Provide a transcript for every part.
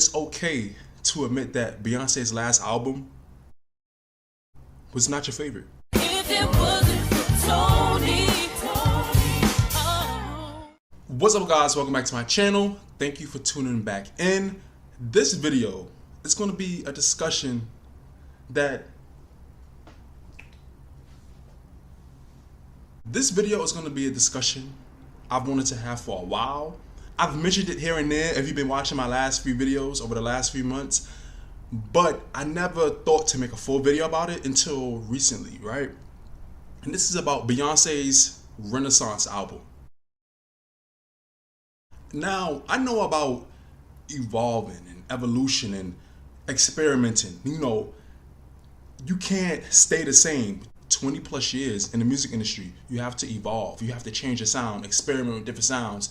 It's okay to admit that Beyonce's last album was not your favorite. If it wasn't for Tony, oh. What's up, guys? Welcome back to my channel. Thank you for tuning back in. This video is going to be a discussion that I've wanted to have for a while. I've mentioned it here and there if you've been watching my last few videos over the last few months, but I never thought to make a full video about it until recently, right? And this is about Beyonce's Renaissance album. Now, I know about evolving and evolution and experimenting. You know, you can't stay the same. 20 plus years in the music industry, you have to evolve. You have to change your sound, experiment with different sounds,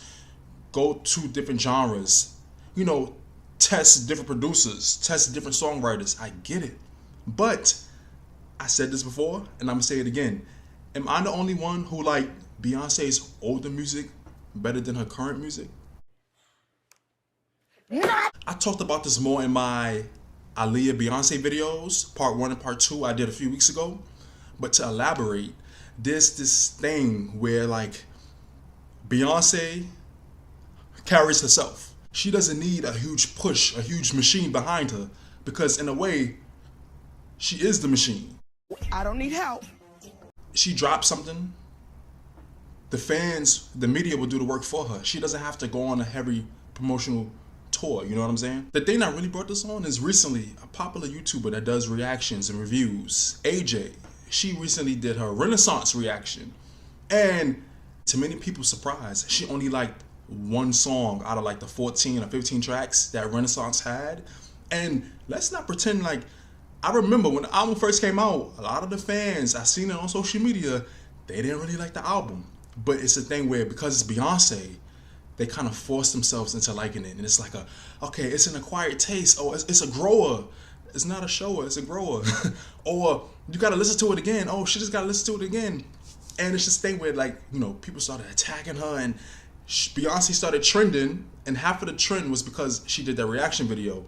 go to different genres, you know, test different producers, test different songwriters. I get it. But I said this before and I'm gonna say it again. Am I the only one who liked Beyonce's older music better than her current music? I talked about this more in my Aaliyah Beyonce videos, part 1 and part 2 I did a few weeks ago. But to elaborate, there's this thing where like Beyonce carries herself. She doesn't need a huge push, a huge machine behind her, because in a way, she is the machine. I don't need help. She drops something, the fans, the media will do the work for her. She doesn't have to go on a heavy promotional tour, you know what I'm saying? The thing that really brought this on is recently a popular YouTuber that does reactions and reviews, AJ. She recently did her Renaissance reaction, and to many people's surprise, she only liked one song out of like the 14 or 15 tracks that Renaissance had. And let's not pretend like, I remember when the album first came out, a lot of the fans, I seen it on social media, they didn't really like the album. But it's a thing where because it's Beyonce, they kind of force themselves into liking it. And it's like okay, it's an acquired taste. Oh, it's a grower. It's not a shower, it's a grower. Or you gotta listen to it again. Oh, she just gotta listen to it again. And it's just a thing where like, you know, people started attacking her and Beyonce started trending, and half of the trend was because she did that reaction video.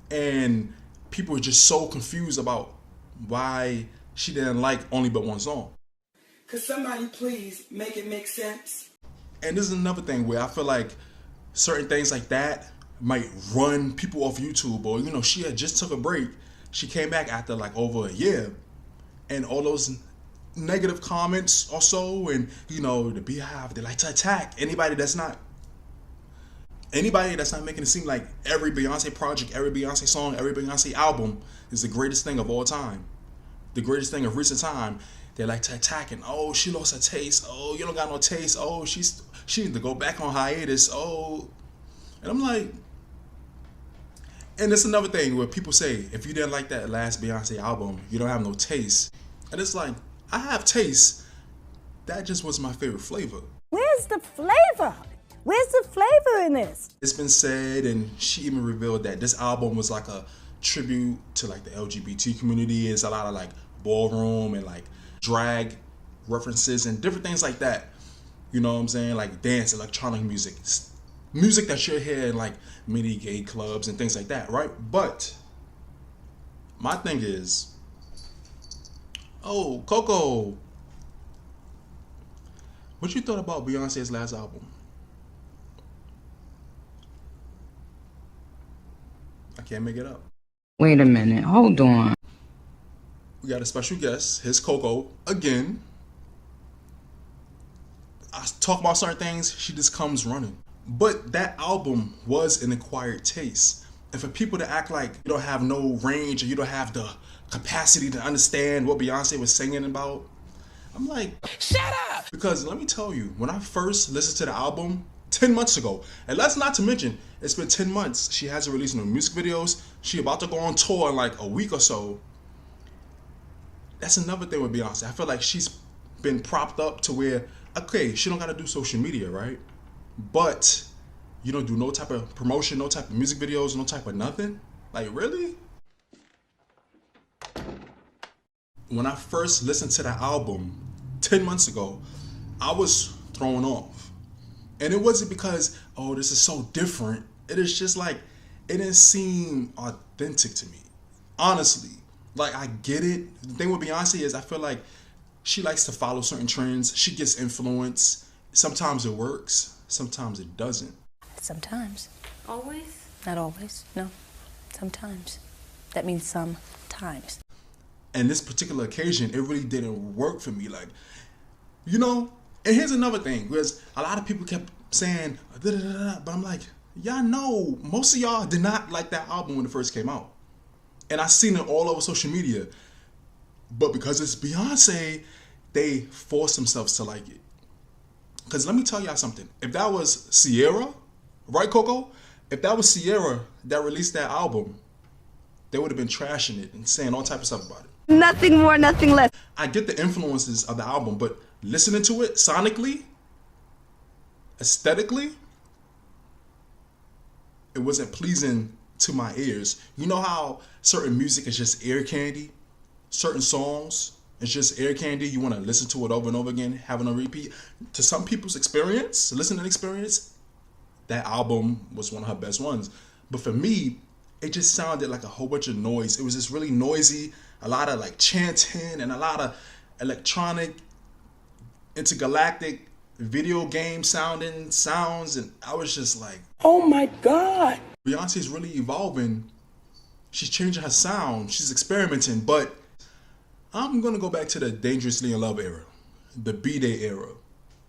And people were just so confused about why she didn't like only but one song. Could somebody please make it make sense? And this is another thing where I feel like certain things like that might run people off YouTube. Or, you know, she had just took a break. She came back after like over a year, and all those negative comments or so, and you know, the Beehive, they like to attack anybody that's not making it seem like every Beyonce project, every Beyonce song, every Beyonce album is the greatest thing of all time, the greatest thing of recent time. They like to attack, and oh, she lost her taste. Oh, you don't got no taste. Oh, she needs to go back on hiatus. Oh, and I'm like, and it's another thing where people say, if you didn't like that last Beyonce album, you don't have no taste. And it's like, I have taste. That just was my favorite flavor. Where's the flavor? Where's the flavor in this? It's been said, and she even revealed that this album was like a tribute to like the LGBT community. It's a lot of like ballroom and like drag references and different things like that. You know what I'm saying? Like dance, electronic music. Music that you'll hear in like many gay clubs and things like that, right? But my thing is, oh, Coco, what you thought about Beyonce's last album? I can't make it up. Wait a minute, hold on. We got a special guest. Here's Coco again. I talk about certain things, she just comes running. But that album was an acquired taste. And for people to act like you don't have no range or you don't have the capacity to understand what Beyonce was singing about, I'm like, Shut up! Because let me tell you, when I first listened to the album 10 months ago, and let's not to mention, it's been 10 months, she hasn't released no music videos, she about to go on tour in like a week or so. That's another thing with Beyonce. I feel like she's been propped up to where, okay, she don't gotta do social media, right? But you don't do no type of promotion, no type of music videos, no type of nothing? Like, really? When I first listened to the album 10 months ago, I was thrown off. And it wasn't because, oh, this is so different. It is just like, it didn't seem authentic to me. Honestly. Like, I get it. The thing with Beyonce is I feel like she likes to follow certain trends. She gets influence. Sometimes it works. Sometimes it doesn't. Sometimes. Always? Not always, no. Sometimes. That means sometimes. And this particular occasion, it really didn't work for me. Like, you know, and here's another thing, because a lot of people kept saying, da, da, da, da, but I'm like, y'all know, most of y'all did not like that album when it first came out. And I seen it all over social media. But because it's Beyonce, they force themselves to like it. Because let me tell y'all something. If that was Sierra, right, Coco? If that was Sierra that released that album, they would have been trashing it and saying all type of stuff about it. Nothing more, nothing less. I get the influences of the album, but listening to it sonically, aesthetically, it wasn't pleasing to my ears. You know how certain music is just ear candy? Certain songs, it's just ear candy. You want to listen to it over and over again, having a repeat. To some people's experience, listening experience, that album was one of her best ones. But for me, it just sounded like a whole bunch of noise. It was just really noisy, a lot of like chanting and a lot of electronic, intergalactic video game sounding sounds. And I was just like, Oh my God. Beyonce's really evolving. She's changing her sound. She's experimenting. But I'm going to go back to the Dangerously in Love era, the B-Day era,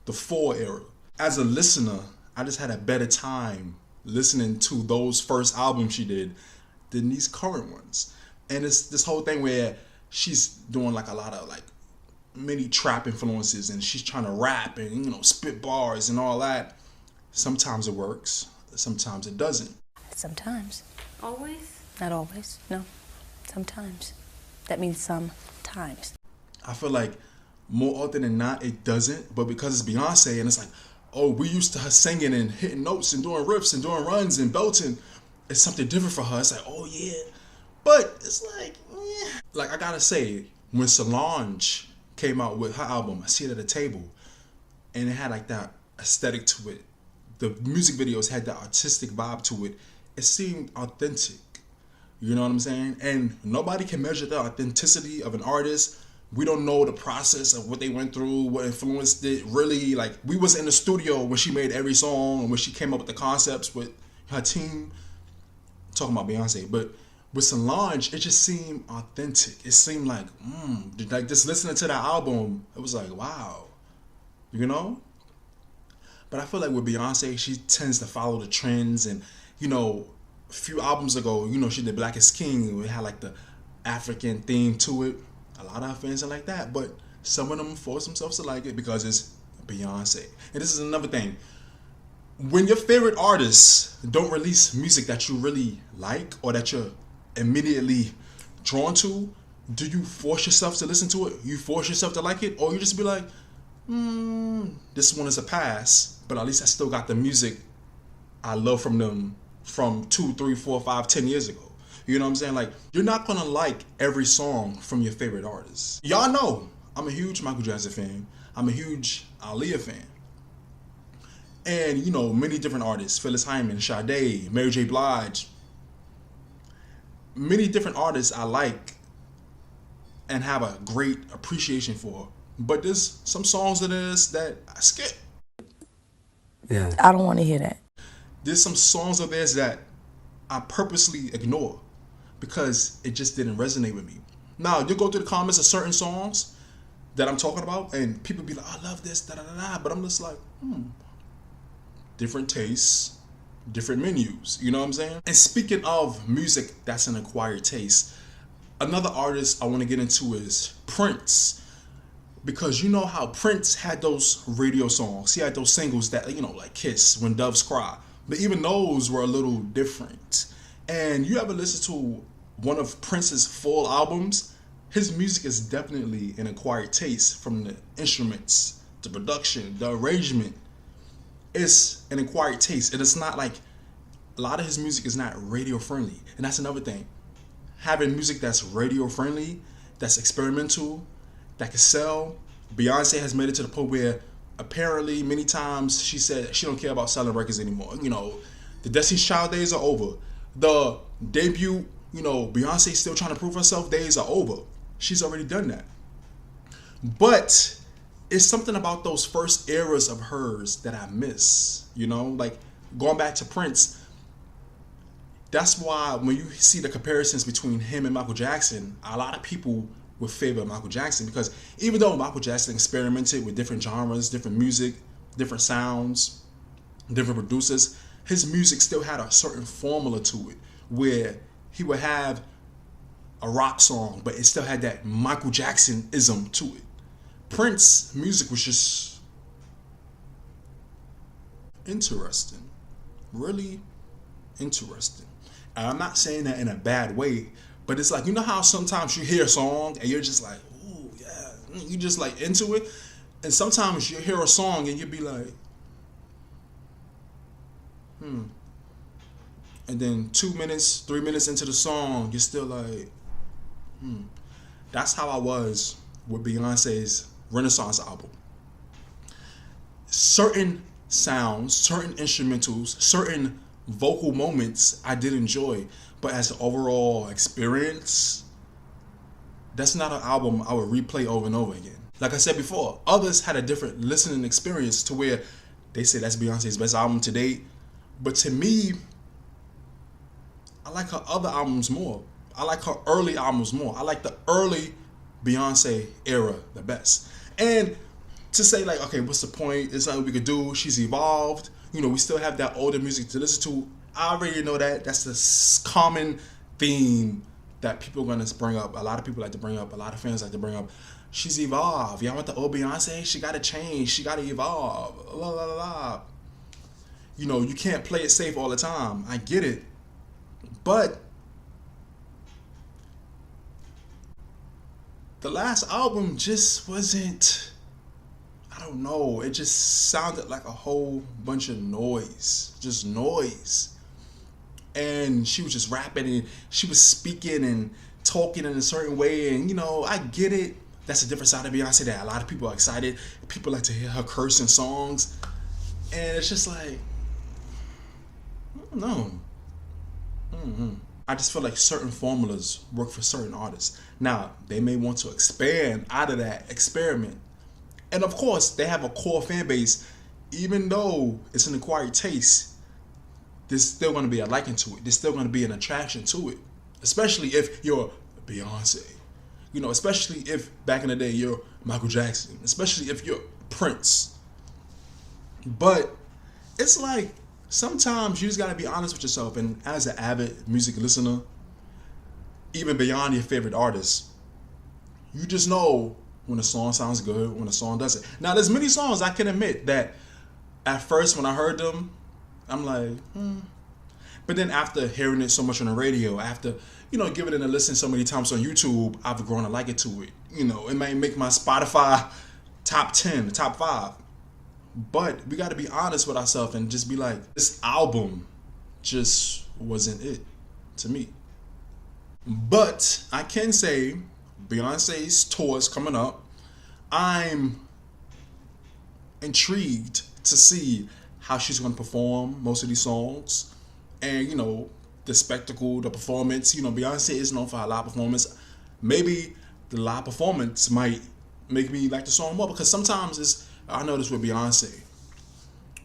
the 4 era. As a listener, I just had a better time listening to those first albums she did than these current ones. And it's this whole thing where she's doing like a lot of like mini trap influences and she's trying to rap and, you know, spit bars and all that. Sometimes it works. Sometimes it doesn't. Sometimes. Always? Not always, no. Sometimes. That means sometimes. I feel like more often than not, it doesn't. But because it's Beyonce and it's like, oh, we used to her singing and hitting notes and doing riffs and doing runs and belting. It's something different for her. It's like, oh yeah. But it's like, eh. Like I gotta say, when Solange came out with her album, I See It at a Table, and it had like that aesthetic to it. The music videos had that artistic vibe to it. It seemed authentic. You know what I'm saying? And nobody can measure the authenticity of an artist. We don't know the process of what they went through, what influenced it. Really, like, we was in the studio when she made every song and when she came up with the concepts with her team. I'm talking about Beyonce, but with Solange, it just seemed authentic. It seemed like, like just listening to that album, it was like, wow, you know? But I feel like with Beyonce, she tends to follow the trends. And, you know, a few albums ago, you know, she did Black is King. It had like the African theme to it. A lot of her fans are like that. But some of them force themselves to like it because it's Beyonce. And this is another thing. When your favorite artists don't release music that you really like or that you're immediately drawn to, do you force yourself to listen to it? You force yourself to like it? Or you just be like, this one is a pass, but at least I still got the music I love from them from 2, 3, 4, 5, 10 years ago. You know what I'm saying? Like, you're not gonna like every song from your favorite artist. Y'all know I'm a huge Michael Jackson fan. I'm a huge Aaliyah fan. And, you know, many different artists, Phyllis Hyman, Sade, Mary J. Blige. Many different artists I like and have a great appreciation for. But there's some songs of this that I skip. Yeah. I don't want to hear that. There's some songs of theirs that I purposely ignore because it just didn't resonate with me. Now, you go through the comments of certain songs that I'm talking about and people be like, I love this, da da da da. But I'm just like, different tastes, different menus. You know what I'm saying? And speaking of music that's an acquired taste, another artist I want to get into is Prince. Because you know how Prince had those radio songs. He had those singles that, you know, like Kiss, When Doves Cry. But even those were a little different. And you ever listen to one of Prince's full albums? His music is definitely an acquired taste, from the instruments, the production, the arrangement. It's an acquired taste. And it's not like, a lot of his music is not radio friendly. And that's another thing. Having music that's radio friendly, that's experimental, that can sell. Beyonce has made it to the point where apparently many times she said she don't care about selling records anymore. You know, the Destiny's Child days are over. The debut, Beyonce still trying to prove herself days are over. She's already done that. But it's something about those first eras of hers that I miss. Like going back to Prince. That's why when you see the comparisons between him and Michael Jackson, a lot of people would favor Michael Jackson, because even though Michael Jackson experimented with different genres, different music, different sounds, different producers, his music still had a certain formula to it, where he would have a rock song, but it still had that Michael Jackson-ism to it. Prince music was just interesting, really interesting. And I'm not saying that in a bad way, but it's like, how sometimes you hear a song and you're just like, ooh, yeah, you just like into it. And sometimes you hear a song and you'll be like, And then 2 minutes, 3 minutes into the song, you're still like, That's how I was with Beyonce's Renaissance album. Certain sounds, certain instrumentals, certain vocal moments I did enjoy, but as an overall experience, that's not an album I would replay over and over again. Like I said before, others had a different listening experience to where they say that's Beyonce's best album to date, but to me, I like her other albums more. I like her early albums more. I like the early Beyonce era the best. And to say like, okay, what's the point? There's nothing we could do. She's evolved. We still have that older music to listen to. I already know that. That's the common theme that people are going to bring up. A lot of people like to bring up. A lot of fans like to bring up. She's evolved. Y'all want the old Beyonce? She got to change. She got to evolve. La, la, la, la. You can't play it safe all the time. I get it. But the last album just wasn't, I don't know, it just sounded like a whole bunch of noise. Just noise. And she was just rapping and she was speaking and talking in a certain way. And, I get it. That's a different side of Beyonce that a lot of people are excited. People like to hear her curse in songs. And it's just like, I don't know. I just feel like certain formulas work for certain artists. Now, they may want to expand out of that experiment. And of course, they have a core fan base. Even though it's an acquired taste, there's still going to be a liking to it. There's still going to be an attraction to it. Especially if you're Beyonce. Especially if back in the day you're Michael Jackson. Especially if you're Prince. But it's like, sometimes you just gotta be honest with yourself, and as an avid music listener, even beyond your favorite artist, you just know when a song sounds good, when a song doesn't. Now, there's many songs I can admit that at first when I heard them, I'm like, But then after hearing it so much on the radio, after, giving it a listen so many times on YouTube, I've grown to like it to it. It might make my Spotify top 10, top 5. But we got to be honest with ourselves and just be like, this album just wasn't it to me. But I can say Beyonce's tour is coming up. I'm intrigued to see how she's going to perform most of these songs. And, the spectacle, the performance. Beyonce is known for her live performance. Maybe the live performance might make me like the song more, because sometimes I notice with Beyonce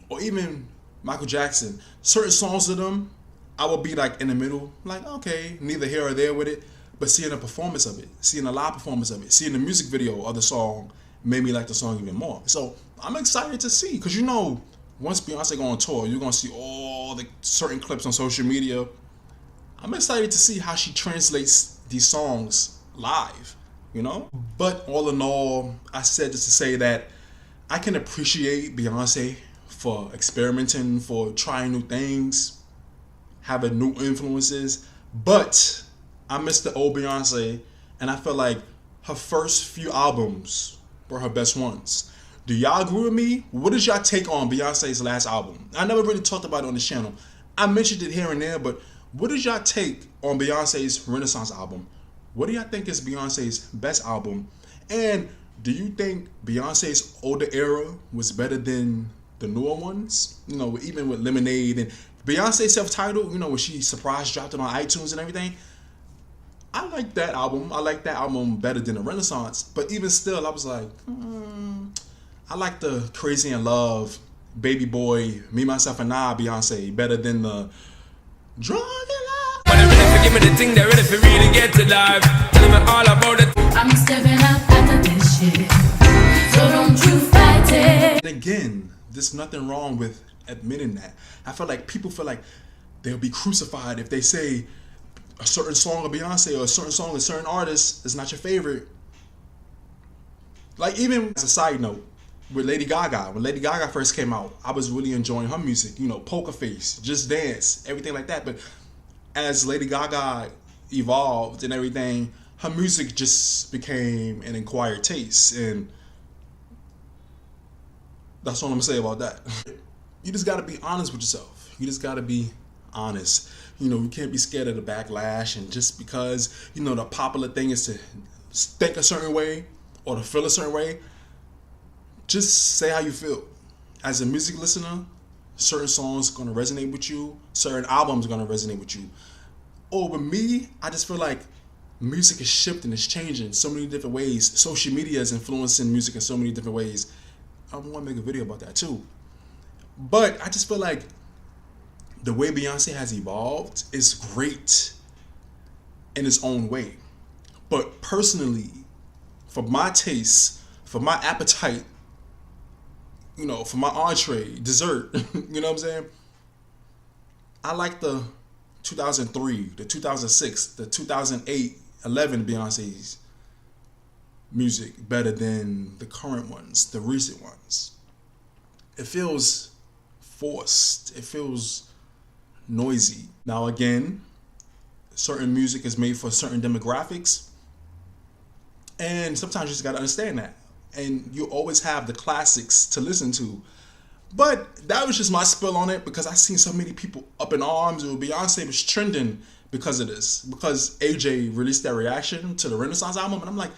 or even Michael Jackson, certain songs of them, I will be like in the middle, like, okay, neither here or there with it, but seeing a performance of it, seeing a live performance of it, seeing the music video of the song made me like the song even more. So I'm excited to see, because once Beyonce go on tour, you're going to see all the certain clips on social media. I'm excited to see how she translates these songs live, But all in all, I said this to say that I can appreciate Beyonce for experimenting, for trying new things, having new influences, but I miss the old Beyonce, and I feel like her first few albums were her best ones. Do y'all agree with me? What is y'all take on Beyonce's last album? I never really talked about it on the channel. I mentioned it here and there, but what is y'all take on Beyonce's Renaissance album? What do y'all think is Beyonce's best album? And do you think Beyonce's older era was better than the newer ones? Even with Lemonade and Beyonce self-titled, you know, when she surprise dropped it on iTunes and everything, I like that album. I like that album better than the Renaissance. But even still, I was like, I like the Crazy in Love, Baby Boy, Me, Myself, and I, Beyonce, better than the Drunk in Love. When they're ready for give me the thing, they're ready for really get to life. Tell me all about it. I'm stepping up after this shit. So don't you fight it. And again, there's nothing wrong with admitting that. I feel like people feel like they'll be crucified if they say a certain song of Beyonce or a certain song of a certain artist is not your favorite. Like, even as a side note, with Lady Gaga, when Lady Gaga first came out, I was really enjoying her music, you know, Poker Face, Just Dance, everything like that. But as Lady Gaga evolved and everything, her music just became an acquired taste, and that's all I'm gonna say about that. You just gotta be honest with yourself. You just gotta be honest. You know, you can't be scared of the backlash, and just because, you know, the popular thing is to think a certain way or to feel a certain way, just say how you feel. As a music listener, certain songs are gonna resonate with you, certain albums are gonna resonate with you. Or with me, I just feel like music is shifting, it's changing in so many different ways. Social media is influencing music in so many different ways. I want to make a video about that too. But I just feel like the way Beyonce has evolved is great in its own way. But personally, for my taste, for my appetite, you know, for my entree, dessert, you know what I'm saying? I like the 2003, the 2006, the 2008, 11 Beyonce's music better than the current ones, the recent ones. It feels forced. It feels noisy. Now again, certain music is made for certain demographics, and sometimes you just gotta understand that. And you always have the classics to listen to. But that was just my spill on it, because I seen so many people up in arms with Beyonce was trending because of this. Because AJ released that reaction to the Renaissance album, and I'm like,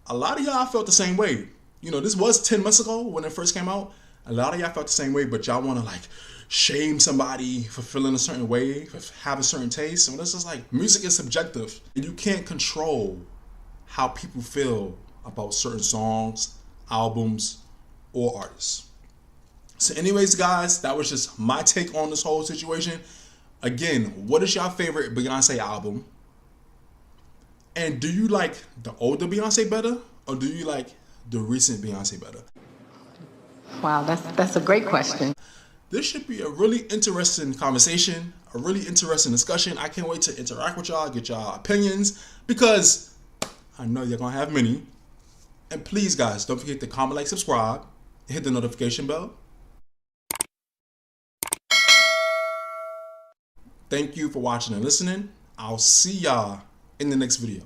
a lot of y'all felt the same way. You know, this was 10 months ago when it first came out. A lot of y'all felt the same way, but y'all want to like shame somebody for feeling a certain way, for having certain tastes. And this is like, music is subjective. And you can't control how people feel about certain songs, albums, or artists. So anyways, guys, that was just my take on this whole situation. Again, what is your favorite Beyonce album? And do you like the older Beyonce better, or do you like the recent Beyonce better? Wow, that's a great question. This should be a really interesting conversation, a really interesting discussion. I can't wait to interact with y'all, get y'all opinions, because I know you're gonna have many. And please, guys, don't forget to comment, like, subscribe, and hit the notification bell. Thank you for watching and listening. I'll see y'all in the next video.